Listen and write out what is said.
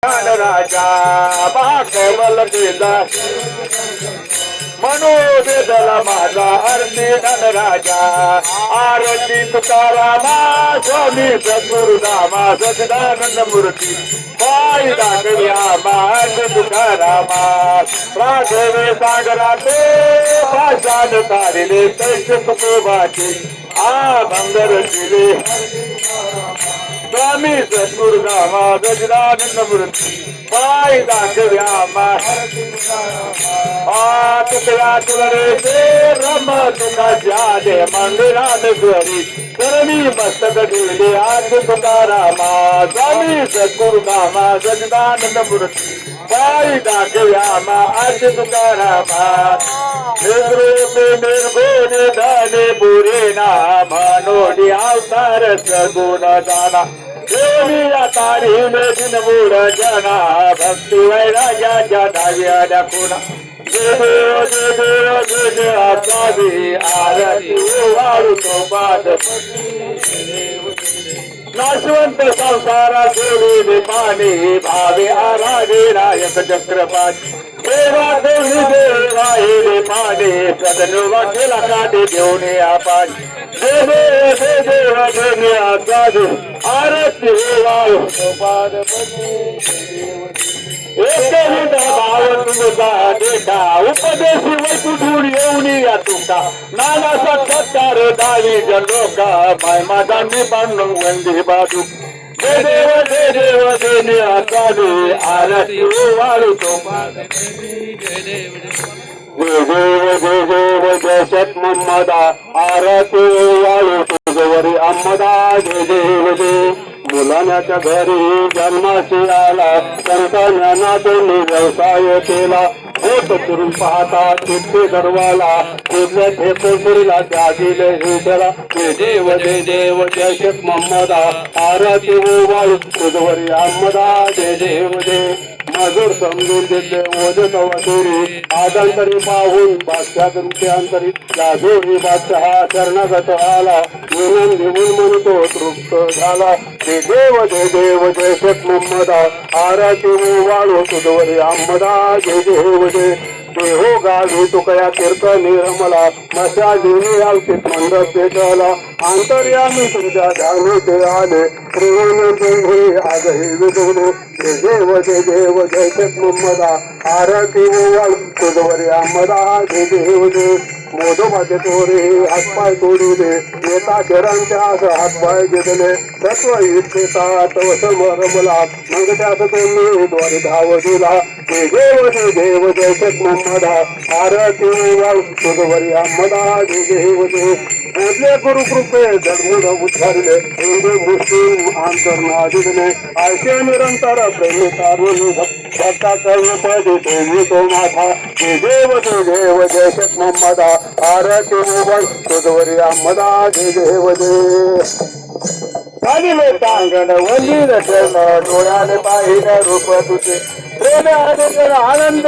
राजा महाकेवल वेदा मनोवेदला माझा आरती राजा आरती तुकारामा स्वामी सद्गुरुनामा सचिदानंद मूर्ती पायी दाखव्या माझ तुकारामा राघवे सागराते पाषाण तारिले तैसे तुकोबाचे भंगर शिले स्वामी सद्गुरुनामा सचिदानंद मूर्ती पायी दाखव्या तुकया तुलरे ते रम तुका ज्यादे मंदिरात घरी करमी मस्तक दिले आज तुकारामा स्वामी सद्गुरुनामा सचिदानंद मूर्ती पायी दाखव्या आज तुकारामा निर्गुण धने पुरे ना मनोडी अवतार सगुण जाना देवी तारी में दिन मूड जना भक्ती वैराग्याच्या धाग्या दाखवून आरती वाळू तो पाद नाशवंत संसारा सोडून पाणी भावे आराधे नायक चक्रपाणी देवा देवी देवा हे पाणी सदन वाटेला काढे घेऊन आपण देव आरती वाळू तो पाद भाव तुमचा देखा उपदेशी वैकुठून येऊन या तुका नानाचा सत्कार दावी जनोका माय माझा निबाण वंदे बाजू जय देव देने चालू आरती वाळू तो जय देव जय सत मम्मदा आरती वाळू तुझवरी अम्मदा जय देव जय मुलाण्याच्या घरी जन्माशी आला संत ज्ञानातून व्यवसाय केला होत फिरून पाहता चित्ते दरवाला कुठल्या ठेपेश्वरीला त्यागिले हिंदला जय देव जय शेख मोहम्मदा आरती वाळू तुझवरी अहमदा जय देव जय मजूर समजून देते ओझत वसुरी आदंतरी पाहून बादशाह अंतरी लाजोरी बादशाह शरणागत आला विनून घेऊन म्हणतो तृप्त झाला जय देव जय शेख मोहम्मदा आरती वाळू तुझवरी अहमदा जय देव जय देहो गावी तुकया कीर्तनी रमला मशा देवी आवतीत मंद पेटला अंतर्यामी तुझ्या ध्यानीते आले श्रीवन आजही विजवले जय देव जय शेख मोहम्मदा आरती वाळू तुझवरी अहमदा जय देव जय मोदोबाचे तोरे हातपाय तोडले येता चरांच्या हातपाय घेतले तत्व इच्छेता तव समरमला मग त्यास तुम्ही द्वारे धाव दिला जय देव जय शेख मोहम्मदा आरती वाळू तुझवरी अहमदा जय देव जय आपले गुरुकृपे जगमुड उद्धारले हिंदू मुस्लिम आंतरनादिले आशे निरंतर प्रेमी तारुणी भक्ता कर्मपदी देवी तो माथा जय देव जय शेख मोहम्मदा आरती वाळू तुझवरी अहमदा जय देव जय चालिले टांगण वंदिर चरण डोळ्याने पाहिलं रूप तुझे प्रेम आनंद